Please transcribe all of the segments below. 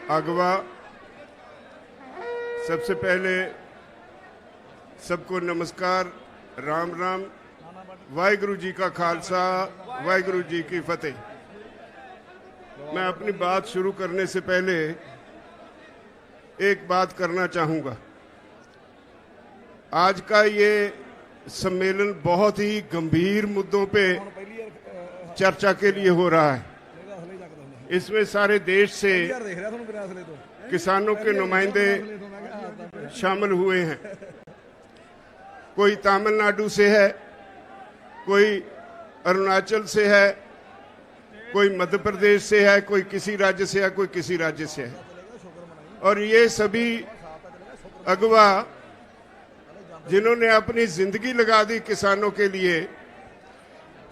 अगवा, सबसे पहले सबको नमस्कार, राम राम, वाहिगुरु जी का खालसा, वाहिगुरु जी की फतेह। मैं अपनी बात शुरू करने से पहले एक बात करना चाहूँगा। आज का ये सम्मेलन बहुत ही गंभीर मुद्दों पे चर्चा के लिए हो रहा है। इसमें सारे देश से किसानों के नुमाइंदे शामिल हुए हैं। कोई तमिलनाडु से है, कोई अरुणाचल से है, कोई मध्य प्रदेश से है, कोई किसी राज्य से है, कोई किसी राज्य से है। और ये सभी अगवा जिन्होंने अपनी जिंदगी लगा दी किसानों के लिए,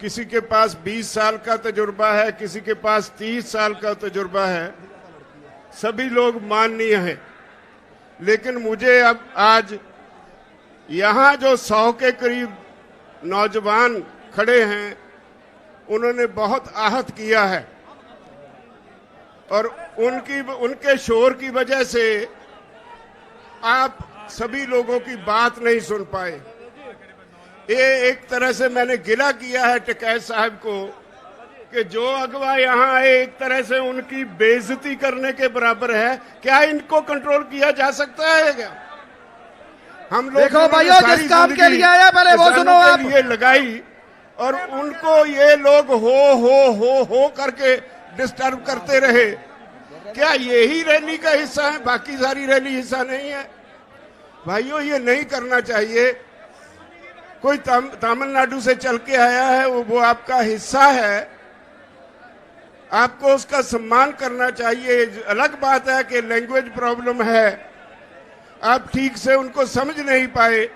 किसी के पास 20 साल का तजुर्बा है, किसी के पास 30 साल का तजुर्बा है, सभी लोग माननीय हैं। लेकिन मुझे अब आज यहाँ जो 100 के करीब नौजवान खड़े हैं, उन्होंने बहुत आहत किया है और उनके शोर की वजह से आप सभी लोगों की बात नहीं सुन पाए। ये एक तरह से मैंने गिला किया है टिकैत साहब को कि जो अगवा यहाँ आए एक तरह से उनकी बेइज्जती करने के बराबर है। क्या इनको कंट्रोल किया जा सकता है क्या? हम लोग देखो भाइयों, जिस काम के लिए आया पहले वो सुनो आप। ये लगाई और उनको ये लोग हो करके डिस्टर्ब करते रहे। क्या यही रैली का हिस्सा है? बाकी सारी रैली हिस्सा नहीं है? भाइयों, ये नहीं करना चाहिए। कोई तमिलनाडु से चल के आया है, वो आपका हिस्सा है, आपको उसका सम्मान करना चाहिए। अलग बात है कि लैंग्वेज प्रॉब्लम है, आप ठीक से उनको समझ नहीं पाए,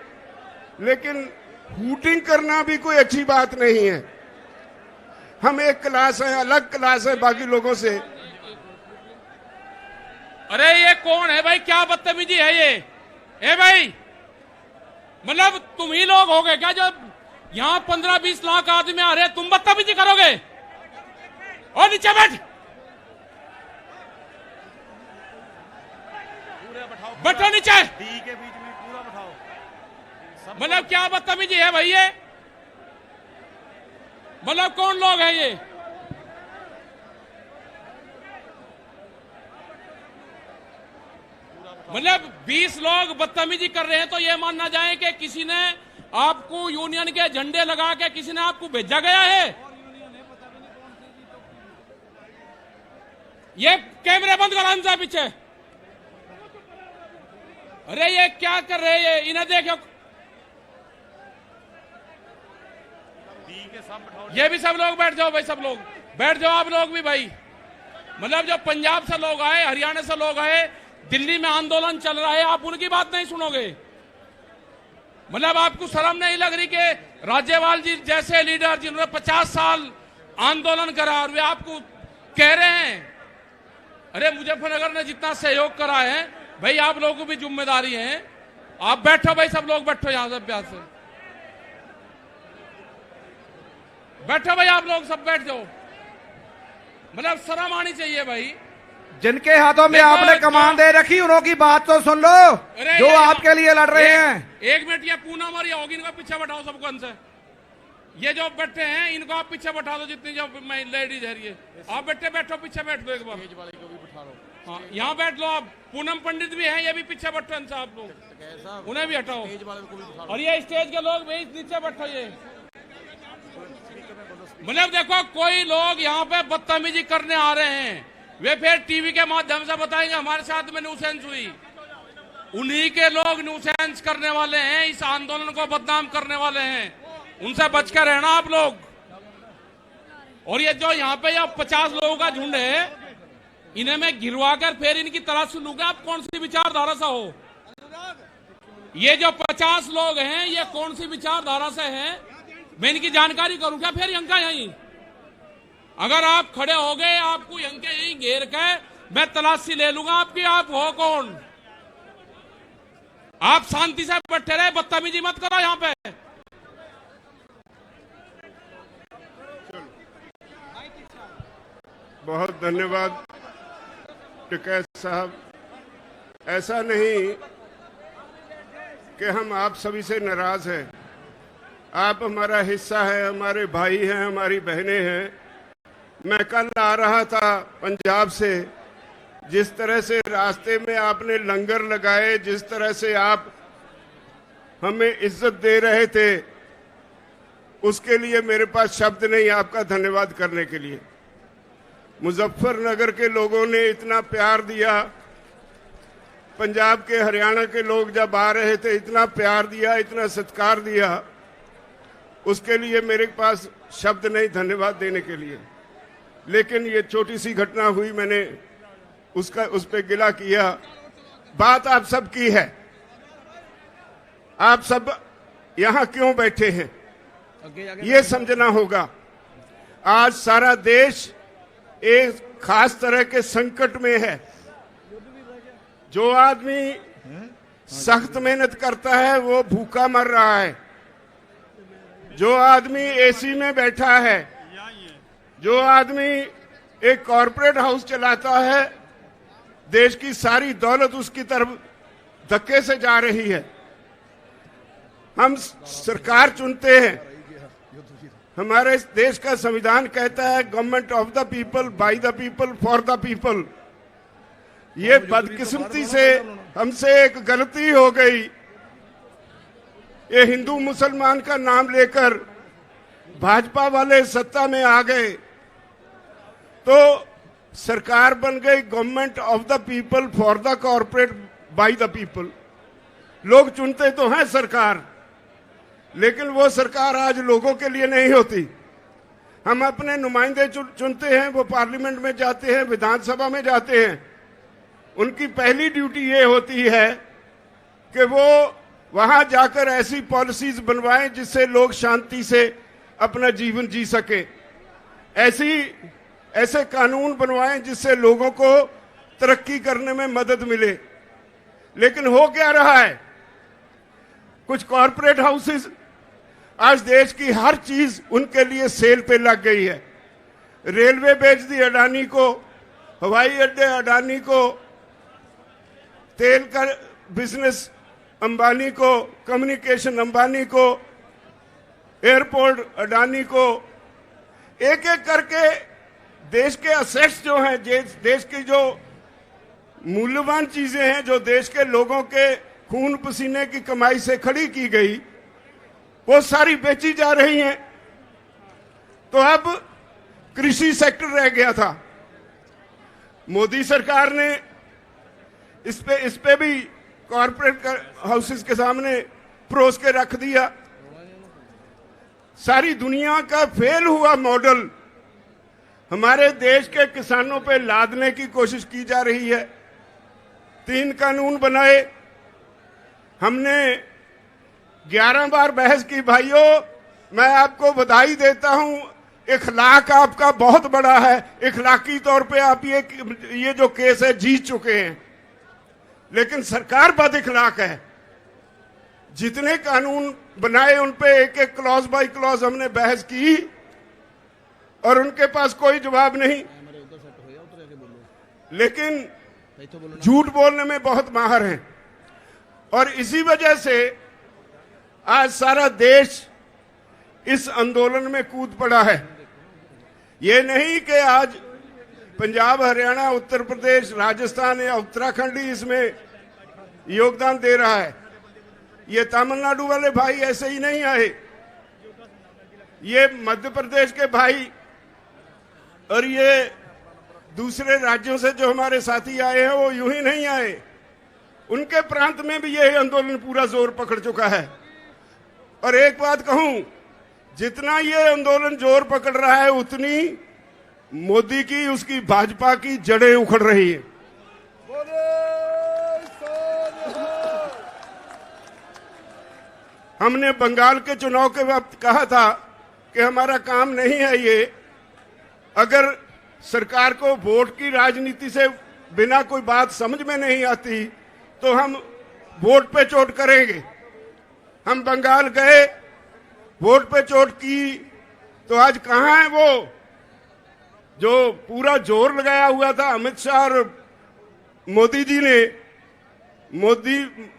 लेकिन हूटिंग करना भी कोई अच्छी बात नहीं है। हम एक क्लास है, अलग क्लास है बाकी लोगों से। अरे ये कौन है भाई? क्या बदतमीजी है ये? ए भाई, मतलब तुम ही लोग हो गए क्या जो यहाँ 15-20 लाख आदमी आ रहे हैं, तुम बदतमीजी करोगे? और नीचे बैठ, बैठो नीचे। के बीच में पूरा बैठाओ। मतलब क्या बदतमीजी है भाई ये? मतलब कौन लोग हैं ये? मतलब 20 लोग बदतमीजी कर रहे हैं तो ये मान ना जाए कि किसी ने आपको यूनियन के झंडे लगा के किसी ने आपको भेजा गया है। ये कैमरे बंद करो इनसे पीछे। अरे ये क्या कर रहे हैं ये? इन्हें देखो, ये भी सब लोग बैठ जाओ भाई, सब लोग बैठ जाओ, आप लोग भी भाई। मतलब जो पंजाब से लोग आए, हरियाणा से लोग आए, दिल्ली में आंदोलन चल रहा है, आप उनकी बात नहीं सुनोगे? मतलब आपको शर्म नहीं लग रही कि राज्यपाल जी जैसे लीडर जिन्होंने 50 साल आंदोलन करा और वे आपको कह रहे हैं? अरे मुजफ्फरनगर ने जितना सहयोग करा है भाई, आप लोगों को भी जिम्मेदारी है। आप बैठो भाई, सब लोग बैठो, यहां से प्यार से बैठो भाई, आप लोग सब बैठ जाओ। मतलब शर्म आनी चाहिए भाई। जिनके हाथों में आपने कमान दे रखी, उन्हों की बात तो सुन लो जो आपके लिए लड़ रहे हैं। एक मिनट, ये पूनम और होगी, इनको पीछे बैठाओ सबको। इनसे ये जो बैठे हैं इनको आप पीछे बैठा दो, जितनी जो लेडीज है ये। आप बैठो, पीछे बैठ दो एक बार। वाले को भी बिठा लो। हाँ, यहाँ बैठ लो आप। पूनम पंडित भी हैं, ये भी पीछे बैठो इनसे, आप लोग उन्हें भी हटाओ। वाले को भी बिठा लो। और ये स्टेज के लोग भी नीचे बैठो। ये मतलब देखो, कोई लोग यहाँ पे बदतमीजी करने आ रहे हैं, वे फिर टीवी के माध्यम से बताएंगे हमारे साथ में न्यूसेंस हुई। उन्हीं के लोग न्यूसेंस करने वाले हैं, इस आंदोलन को बदनाम करने वाले हैं। उनसे बचकर रहना आप लोग। और ये जो यहाँ पे 50 लोगों का झुंड है, इन्हें मैं गिरवा कर फिर इनकी तलाश लूंगा आप कौन सी विचारधारा से हो। ये जो 50 लोग हैं, ये कौन सी विचारधारा से हैं, मैं इनकी जानकारी करूंगा फिर यंका यहीं। अगर आप खड़े हो गए, आपको यंके यहीं घेर के मैं तलाशी ले लूंगा आपकी। आप हो कौन? आप शांति से बैठे रहे, बदतमीजी मत करो यहाँ पे। बहुत धन्यवाद टिकैत साहब, ऐसा नहीं कि हम आप सभी से नाराज हैं। आप हमारा हिस्सा है, हमारे भाई हैं, हमारी बहनें हैं। मैं कल आ रहा था पंजाब से, जिस तरह से रास्ते में आपने लंगर लगाए, जिस तरह से आप हमें इज्जत दे रहे थे, उसके लिए मेरे पास शब्द नहीं आपका धन्यवाद करने के लिए। मुजफ्फरनगर के लोगों ने इतना प्यार दिया, पंजाब के, हरियाणा के लोग जब आ रहे थे इतना प्यार दिया, इतना सत्कार दिया, उसके लिए मेरे पास शब्द नहीं धन्यवाद देने के लिए। लेकिन ये छोटी सी घटना हुई, मैंने उस पे गिला किया। बात आप सब की है। आप सब यहां क्यों बैठे हैं ये समझना होगा। आज सारा देश एक खास तरह के संकट में है। जो आदमी सख्त मेहनत करता है वो भूखा मर रहा है। जो आदमी एसी में बैठा है, जो आदमी एक कॉरपोरेट हाउस चलाता है, देश की सारी दौलत उसकी तरफ धक्के से जा रही है। हम सरकार चुनते हैं। हमारे देश का संविधान कहता है government of the people, by the people, for the people. ये बदकिस्मती से हमसे एक गलती हो गई। ये हिंदू मुसलमान का नाम लेकर भाजपा वाले सत्ता में आ गए तो सरकार बन गई government of the people, for the corporate, by the people. लोग चुनते तो हैं सरकार, लेकिन वो सरकार आज लोगों के लिए नहीं होती। हम अपने नुमाइंदे चुनते हैं, वो पार्लियामेंट में जाते हैं, विधानसभा में जाते हैं। उनकी पहली ड्यूटी ये होती है कि वो वहां जाकर ऐसी पॉलिसीज बनवाएं जिससे लोग शांति से अपना जीवन जी सके। ऐसे कानून बनवाएं जिससे लोगों को तरक्की करने में मदद मिले। लेकिन हो क्या रहा है, कुछ कॉरपोरेट हाउसेस, आज देश की हर चीज उनके लिए सेल पे लग गई है। रेलवे बेच दी अडानी को, हवाई अड्डे अडानी को, तेल का बिजनेस अंबानी को, कम्युनिकेशन अंबानी को, एयरपोर्ट अडानी को। एक एक करके देश के असेट्स जो हैं, देश की जो मूल्यवान चीजें हैं, जो देश के लोगों के खून पसीने की कमाई से खड़ी की गई, वो सारी बेची जा रही हैं। तो अब कृषि सेक्टर रह गया था। मोदी सरकार ने इस पे भी कॉरपोरेट हाउसेस के सामने परोस के रख दिया। सारी दुनिया का फेल हुआ मॉडल हमारे देश के किसानों पे लादने की कोशिश की जा रही है। 3 कानून बनाए, हमने 11 बार बहस की। भाइयों, मैं आपको बधाई देता हूं, इखलाक आपका बहुत बड़ा है। इखलाकी तौर पे आप ये जो केस है जीत चुके हैं, लेकिन सरकार बद इखलाक है। जितने कानून बनाए उन पे एक एक क्लॉज बाय क्लॉज हमने बहस की और उनके पास कोई जवाब नहीं। लेकिन झूठ बोलने में बहुत माहिर हैं और इसी वजह से आज सारा देश इस आंदोलन में कूद पड़ा है। ये नहीं कि आज पंजाब, हरियाणा, उत्तर प्रदेश, राजस्थान या उत्तराखंड ही इसमें योगदान दे रहा है। ये तमिलनाडु वाले भाई ऐसे ही नहीं आए, ये मध्य प्रदेश के भाई और ये दूसरे राज्यों से जो हमारे साथी आए हैं वो यूं ही नहीं आए। उनके प्रांत में भी यह आंदोलन पूरा जोर पकड़ चुका है। और एक बात कहूं, जितना ये आंदोलन जोर पकड़ रहा है उतनी मोदी की, उसकी भाजपा की जड़ें उखड़ रही है। हमने बंगाल के चुनाव के वक्त कहा था कि हमारा काम नहीं है ये, अगर सरकार को वोट की राजनीति से बिना कोई बात समझ में नहीं आती तो हम वोट पे चोट करेंगे। हम बंगाल गए, वोट पे चोट की, तो आज कहां है वो जो पूरा जोर लगाया हुआ था अमित शाह और मोदी जी ने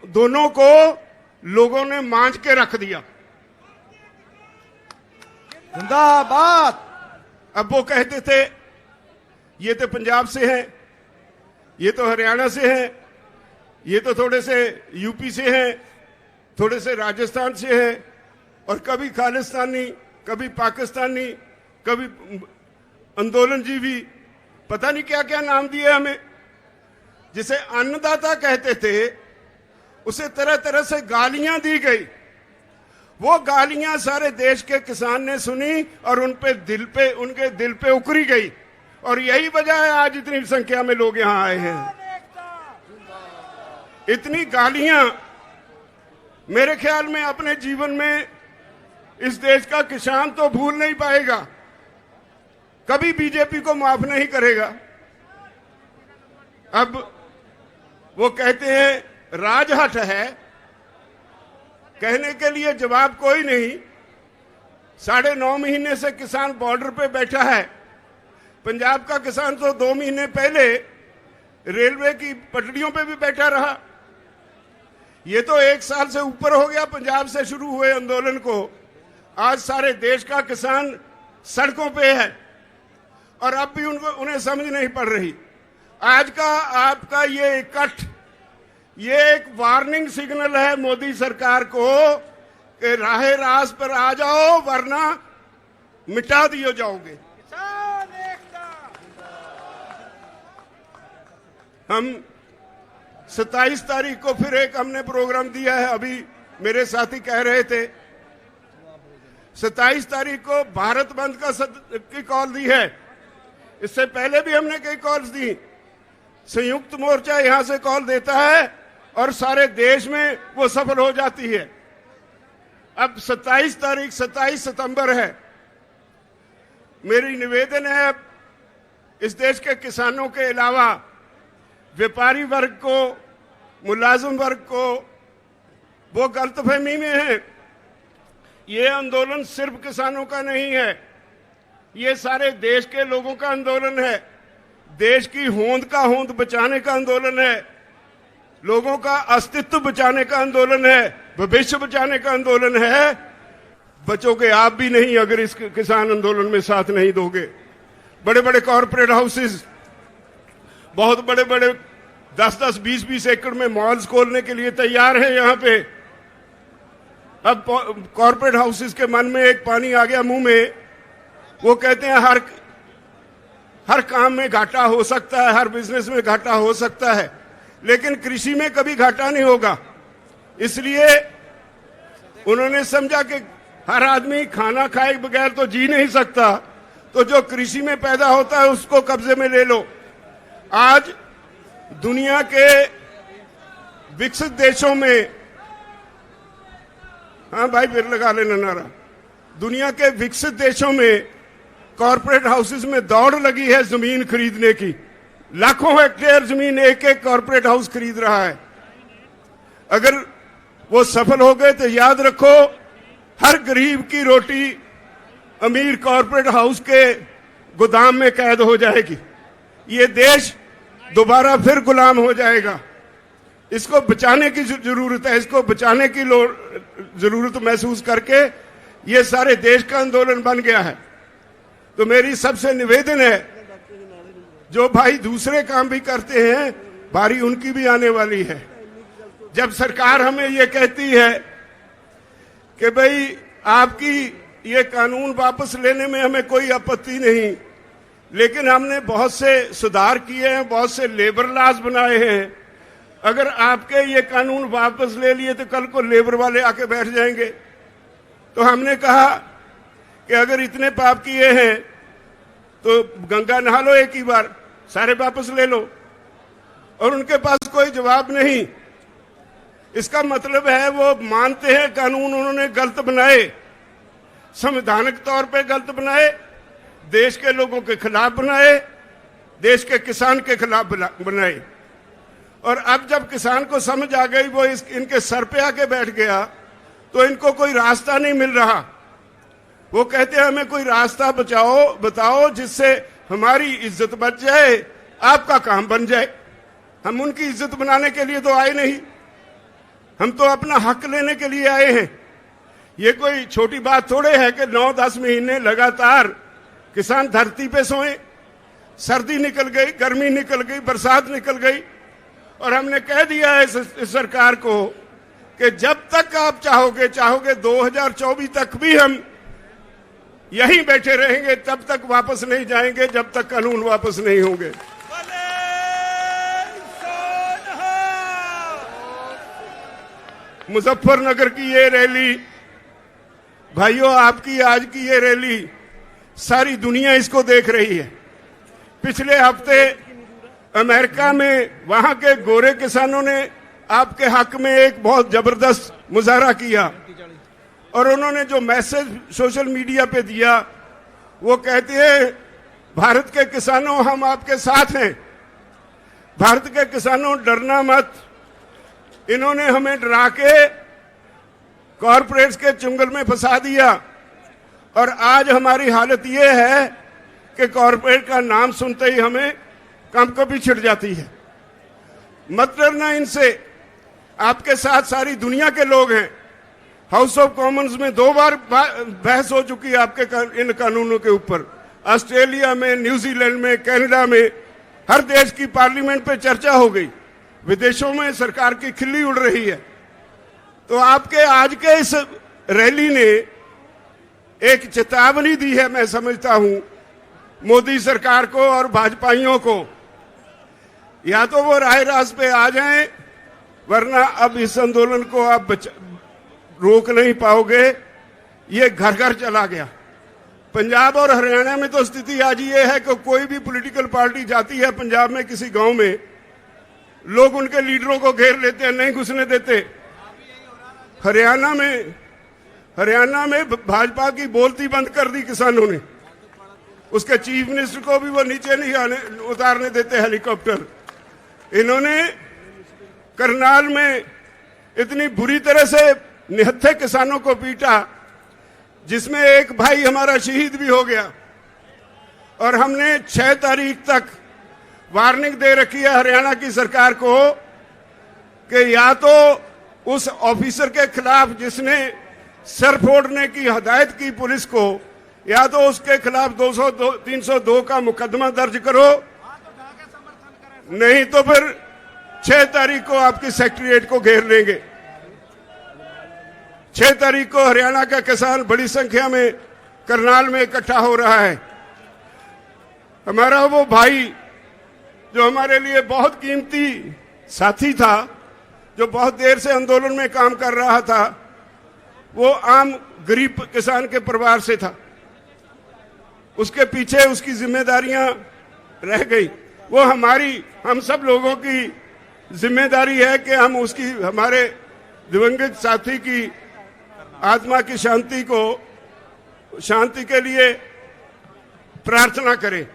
दोनों को लोगों ने मांझ के रख दिया। जिंदाबाद। अब वो कहते थे ये तो पंजाब से हैं, ये तो हरियाणा से हैं, ये तो थोड़े से यूपी से हैं, थोड़े से राजस्थान से हैं, और कभी खालिस्तानी, कभी पाकिस्तानी, कभी आंदोलनजीवी, पता नहीं क्या क्या नाम दिए हमें। जिसे अन्नदाता कहते थे उसे तरह तरह से गालियां दी गई। वो गालियां सारे देश के किसान ने सुनी और उनके दिल पे उकरी गई, और यही वजह है आज इतनी संख्या में लोग यहां आए हैं। इतनी गालियां मेरे ख्याल में अपने जीवन में इस देश का किसान तो भूल नहीं पाएगा, कभी बीजेपी को माफ नहीं करेगा। अब वो कहते हैं राजहट है, कहने के लिए जवाब कोई नहीं। 9.5 महीने से किसान बॉर्डर पे बैठा है। पंजाब का किसान तो 2 महीने पहले रेलवे की पटरियों पे भी बैठा रहा। ये तो 1 साल से ऊपर हो गया पंजाब से शुरू हुए आंदोलन को। आज सारे देश का किसान सड़कों पे है, और अब भी उन्हें समझ नहीं पड़ रही। आज का आपका ये इकट्ठ, ये एक वार्निंग सिग्नल है मोदी सरकार को कि राहे रास पर आ जाओ वरना मिटा दिए जाओगे। हम 27 तारीख को फिर एक हमने प्रोग्राम दिया है। अभी मेरे साथी कह रहे थे 27 तारीख को भारत बंद की कॉल दी है। इससे पहले भी हमने कई कॉल्स दी। संयुक्त मोर्चा यहां से कॉल देता है और सारे देश में वो सफल हो जाती है। अब 27 सितंबर है। मेरी निवेदन है इस देश के किसानों के अलावा व्यापारी वर्ग को, मुलाजिम वर्ग को, वो गलतफहमी में है। ये आंदोलन सिर्फ किसानों का नहीं है, ये सारे देश के लोगों का आंदोलन है। देश की होंद का होंद बचाने का आंदोलन है, लोगों का अस्तित्व बचाने का आंदोलन है, भविष्य बचाने का आंदोलन है। बचोगे आप भी नहीं अगर इस किसान आंदोलन में साथ नहीं दोगे। बड़े बड़े कॉरपोरेट हाउसेस, बहुत बड़े बड़े 10-10, 20-20 एकड़ में मॉल्स खोलने के लिए तैयार हैं यहाँ पे। अब कॉरपोरेट हाउसेस के मन में एक पानी आ गया मुंह में। वो कहते हैं हर काम में घाटा हो सकता है, हर बिजनेस में घाटा हो सकता है, लेकिन कृषि में कभी घाटा नहीं होगा। इसलिए उन्होंने समझा कि हर आदमी खाना खाए बगैर तो जी नहीं सकता, तो जो कृषि में पैदा होता है उसको कब्जे में ले लो। आज दुनिया के विकसित देशों में, हाँ भाई फिर लगा लेना नारा, दुनिया के विकसित देशों में कॉरपोरेट हाउसेस में दौड़ लगी है जमीन खरीदने की। लाखों हेक्टेयर जमीन एक एक कॉरपोरेट हाउस खरीद रहा है। अगर वो सफल हो गए तो याद रखो हर गरीब की रोटी अमीर कॉरपोरेट हाउस के गोदाम में कैद हो जाएगी। ये देश दोबारा फिर गुलाम हो जाएगा। इसको बचाने की जरूरत है, इसको बचाने की जरूरत महसूस करके ये सारे देश का आंदोलन बन गया है। तो मेरी सबसे निवेदन है, जो भाई दूसरे काम भी करते हैं बारी उनकी भी आने वाली है। जब सरकार हमें ये कहती है कि भाई आपकी ये कानून वापस लेने में हमें कोई आपत्ति नहीं, लेकिन हमने बहुत से सुधार किए हैं, बहुत से लेबर लॉज बनाए हैं। अगर आपके ये कानून वापस ले लिए तो कल को लेबर वाले आके बैठ जाएंगे। तो हमने कहा कि अगर इतने पाप किए हैं तो गंगा नहा लो एक ही बार, सारे वापस ले लो। और उनके पास कोई जवाब नहीं। इसका मतलब है वो मानते हैं कानून उन्होंने गलत बनाए, संवैधानिक तौर पे गलत बनाए, देश के लोगों के खिलाफ बनाए, देश के किसान के खिलाफ बनाए। और अब जब किसान को समझ आ गई, वो इनके सर पे आके बैठ गया, तो इनको कोई रास्ता नहीं मिल रहा। वो कहते हैं हमें कोई रास्ता बताओ जिससे हमारी इज्जत बच जाए, आपका काम बन जाए। हम उनकी इज्जत बनाने के लिए तो आए नहीं, हम तो अपना हक लेने के लिए आए हैं। ये कोई छोटी बात थोड़े है कि 9-10 महीने लगातार किसान धरती पे सोए। सर्दी निकल गई, गर्मी निकल गई, बरसात निकल गई, और हमने कह दिया है इस सरकार को कि जब तक आप चाहोगे 2024 तक भी हम यहीं बैठे रहेंगे, तब तक वापस नहीं जाएंगे जब तक कानून वापस नहीं होंगे। मुजफ्फरनगर की ये रैली, भाइयों, आपकी आज की ये रैली सारी दुनिया इसको देख रही है। पिछले हफ्ते अमेरिका में वहां के गोरे किसानों ने आपके हक में एक बहुत जबरदस्त मुजाहरा किया, और उन्होंने जो मैसेज सोशल मीडिया पे दिया, वो कहते हैं भारत के किसानों हम आपके साथ हैं, भारत के किसानों डरना मत। इन्होंने हमें डरा के कॉरपोरेट्स के चुंगल में फंसा दिया, और आज हमारी हालत ये है कि कॉरपोरेट का नाम सुनते ही हमें कंपकपी छिड़ जाती है। मत डरना इनसे, आपके साथ सारी दुनिया के लोग हैं। हाउस ऑफ कॉमन्स में 2 बार बहस हो चुकी है आपके इन कानूनों के ऊपर। ऑस्ट्रेलिया में, न्यूजीलैंड में, कनाडा में, हर देश की पार्लियामेंट पे चर्चा हो गई। विदेशों में सरकार की खिल्ली उड़ रही है। तो आपके आज के इस रैली ने एक चेतावनी दी है, मैं समझता हूं, मोदी सरकार को और भाजपाइयों को। या तो वो राह रास्त पे आ जाएं, वरना अब इस आंदोलन को आप रोक नहीं पाओगे। ये घर घर चला गया। पंजाब और हरियाणा में तो स्थिति आज ये है कि कोई भी पॉलिटिकल पार्टी जाती है पंजाब में किसी गांव में, लोग उनके लीडरों को घेर लेते हैं, नहीं घुसने देते। हरियाणा में भाजपा की बोलती बंद कर दी किसानों ने। उसके चीफ मिनिस्टर को भी वो नीचे नहीं उतारने देते हेलीकॉप्टर। इन्होंने करनाल में इतनी बुरी तरह से निहत्थे किसानों को पीटा, जिसमें एक भाई हमारा शहीद भी हो गया। और हमने 6 तारीख तक वार्निंग दे रखी है हरियाणा की सरकार को कि या तो उस ऑफिसर के खिलाफ जिसने सर फोड़ने की हदायत की पुलिस को, या तो उसके खिलाफ 302 का मुकदमा दर्ज करो, नहीं तो फिर 6 तारीख को आपकी सेक्रेटरीट को घेर लेंगे। 6 तारीख को हरियाणा का किसान बड़ी संख्या में करनाल में इकट्ठा हो रहा है। हमारा वो भाई जो हमारे लिए बहुत कीमती साथी था, जो बहुत देर से आंदोलन में काम कर रहा था, वो आम गरीब किसान के परिवार से था। उसके पीछे उसकी जिम्मेदारियां रह गई। वो हम सब लोगों की जिम्मेदारी है कि हम उसकी, हमारे दिवंगत साथी की आत्मा की शांति के लिए प्रार्थना करें।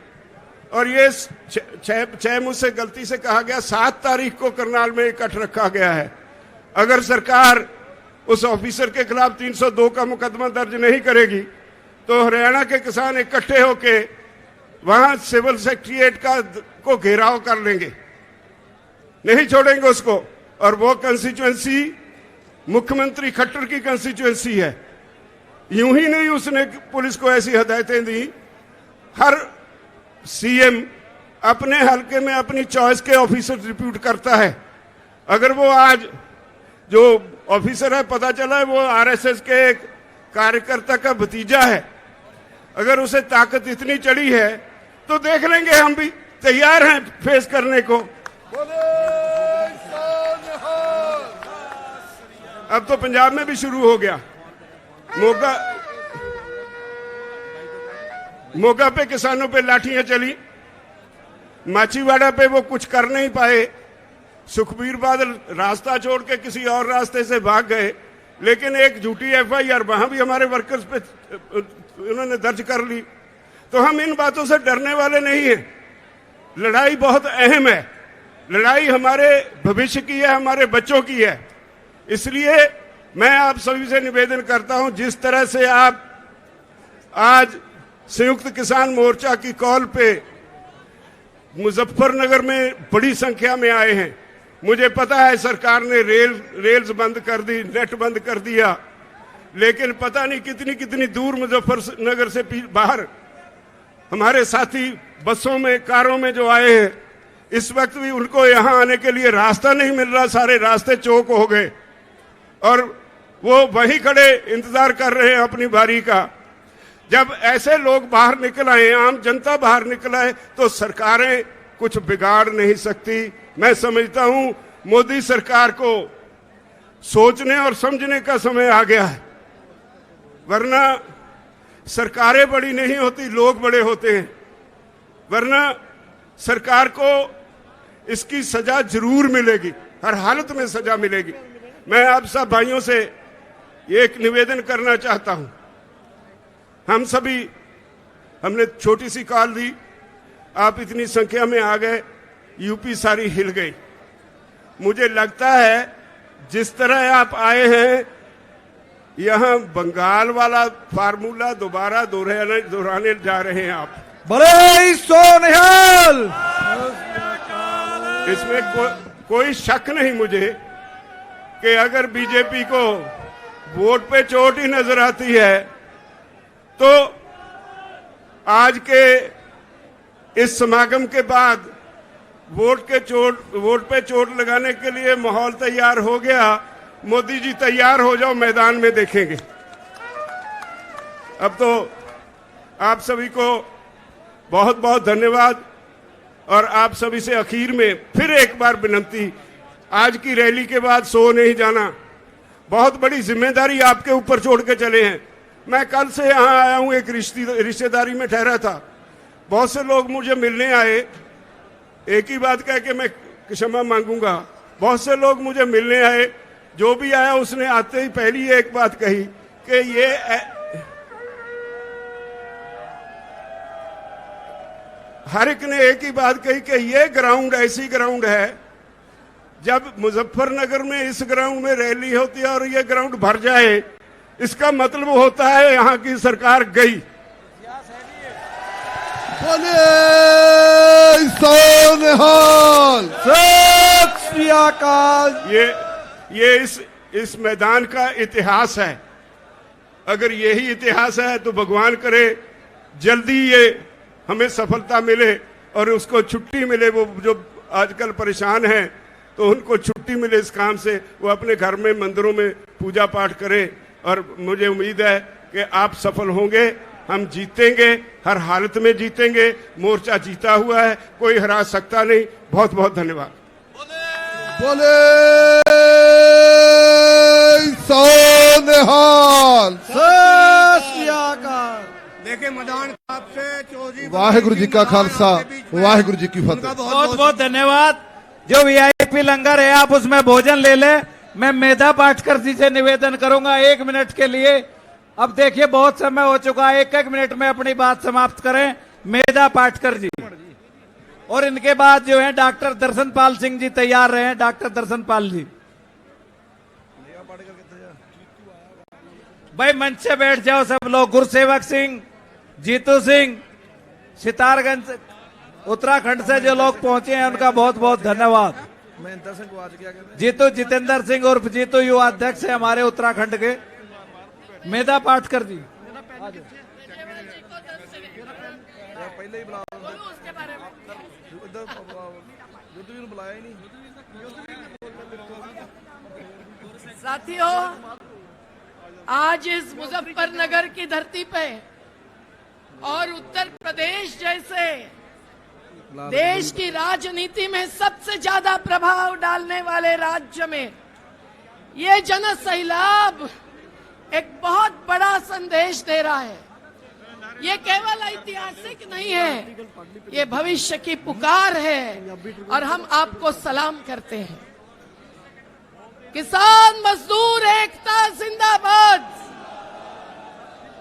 और ये 6 मुझसे गलती से कहा गया, 7 तारीख को करनाल में इकट्ठ रखा गया है। अगर सरकार उस ऑफिसर के खिलाफ 302 का मुकदमा दर्ज नहीं करेगी तो हरियाणा के किसान इकट्ठे होके वहां सिविल सेक्रेटरीट को घेराव कर लेंगे, नहीं छोड़ेंगे उसको। और वो कंस्टिट्यूएंसी मुख्यमंत्री खट्टर की कंस्टिट्यूएंसी है। यूं ही नहीं उसने पुलिस को ऐसी हदायतें दी। हर सीएम अपने हलके में अपनी चॉइस के ऑफिसर रिक्रूट करता है। अगर वो आज जो ऑफिसर है, पता चला है वो आरएसएस के एक कार्यकर्ता का भतीजा है, अगर उसे ताकत इतनी चढ़ी है तो देख लेंगे, हम भी तैयार हैं फेस करने को। अब तो पंजाब में भी शुरू हो गया। मोगा पे किसानों पे लाठियां चली, माचीवाड़ा पे वो कुछ कर नहीं पाए। सुखबीर बादल रास्ता छोड़ के किसी और रास्ते से भाग गए, लेकिन एक झूठी एफआईआर वहां भी हमारे वर्कर्स पे उन्होंने दर्ज कर ली। तो हम इन बातों से डरने वाले नहीं हैं। लड़ाई बहुत अहम है, लड़ाई हमारे भविष्य की है, हमारे बच्चों की है। इसलिए मैं आप सभी से निवेदन करता हूं, जिस तरह से आप आज संयुक्त किसान मोर्चा की कॉल पे मुजफ्फरनगर में बड़ी संख्या में आए हैं। मुझे पता है सरकार ने रेल्स बंद कर दी, नेट बंद कर दिया, लेकिन पता नहीं कितनी कितनी दूर मुजफ्फरनगर से बाहर हमारे साथी बसों में, कारों में जो आए हैं, इस वक्त भी उनको यहां आने के लिए रास्ता नहीं मिल रहा। सारे रास्ते चौक हो गए और वो वहीं खड़े इंतजार कर रहे हैं अपनी बारी का। जब ऐसे लोग बाहर निकल आए, आम जनता बाहर निकल आए, तो सरकारें कुछ बिगाड़ नहीं सकती। मैं समझता हूं मोदी सरकार को सोचने और समझने का समय आ गया है, वरना सरकारें बड़ी नहीं होती, लोग बड़े होते हैं। वरना सरकार को इसकी सजा जरूर मिलेगी, हर हालत में सजा मिलेगी। मैं आप सब भाइयों से एक निवेदन करना चाहता हूं। हम सभी, हमने छोटी सी कॉल दी, आप इतनी संख्या में आ गए, यूपी सारी हिल गई। मुझे लगता है जिस तरह आप आए हैं, यहां बंगाल वाला फार्मूला दोबारा दोहराने जा रहे हैं आप। बोले सोनिहाल। इसमें कोई शक नहीं मुझे कि अगर बीजेपी को वोट पे चोट ही नजर आती है, तो आज के इस समागम के बाद वोट पे चोट लगाने के लिए माहौल तैयार हो गया। मोदी जी तैयार हो जाओ, मैदान में देखेंगे। अब तो आप सभी को बहुत बहुत धन्यवाद, और आप सभी से आखिर में फिर एक बार विनती, आज की रैली के बाद सो नहीं जाना। बहुत बड़ी जिम्मेदारी आपके ऊपर छोड़ के चले हैं। मैं कल से यहां आया हूं, एक रिश्तेदारी में ठहरा था। बहुत से लोग मुझे मिलने आए, एक ही बात कह के मैं क्षमा मांगूंगा। बहुत से लोग मुझे मिलने आए, जो भी आया उसने आते ही पहली एक बात कही कि ये हर एक ने एक ही बात कही कि ये ग्राउंड ऐसी ग्राउंड है, जब मुजफ्फरनगर में इस ग्राउंड में रैली होती है और ये ग्राउंड भर जाए, इसका मतलब होता है यहां की सरकार गई। बोले सोनिहाल। सत श्री अकाल। ये इस मैदान का इतिहास है। अगर यही इतिहास है तो भगवान करे जल्दी ये हमें सफलता मिले और उसको छुट्टी मिले। वो जो आजकल परेशान हैं तो उनको छुट्टी मिले इस काम से, वो अपने घर में मंदिरों में पूजा पाठ करें। और मुझे उम्मीद है कि आप सफल होंगे, हम जीतेंगे, हर हालत में जीतेंगे। मोर्चा जीता हुआ है, कोई हरा सकता नहीं। बहुत बहुत धन्यवाद। बोले सोनिहाल। सत श्री अकाल। देखिए मैदान आपसे चौधरी वाहिगुरु जी का खालसा, वाहिगुरु जी की फतेह। बहुत बहुत धन्यवाद। जो वीआईपी लंगर है आप उसमें भोजन ले ले। मैं मेधा पाटकर जी से निवेदन करूंगा 1 मिनट के लिए। अब देखिए बहुत समय हो चुका है, 1-1 मिनट में अपनी बात समाप्त करें। मेधा पाटकर जी, और इनके बाद जो है डॉक्टर दर्शन पाल सिंह जी तैयार रहे हैं। डॉक्टर दर्शन पाल जी भाई मंच से बैठ जाओ सब लोग। गुरसेवक सिंह, जीतू सिंह, सितारगंज उत्तराखंड से जो लोग पहुंचे हैं उनका बहुत बहुत धन्यवाद। जीतू जितेंद्र सिंह उर्फ जीतू युवा अध्यक्ष है हमारे उत्तराखंड के। मेधा पाटकर जी पहले ही बुलाया ही नहीं। साथियों, आज इस मुजफ्फरनगर की धरती पे और उत्तर प्रदेश जैसे देश की राजनीति में सबसे ज्यादा प्रभाव डालने वाले राज्य में ये जन सैलाब एक बहुत बड़ा संदेश दे रहा है। ये केवल ऐतिहासिक नहीं है, ये भविष्य की पुकार है और हम आपको सलाम करते हैं। किसान मजदूर एकता जिंदाबाद।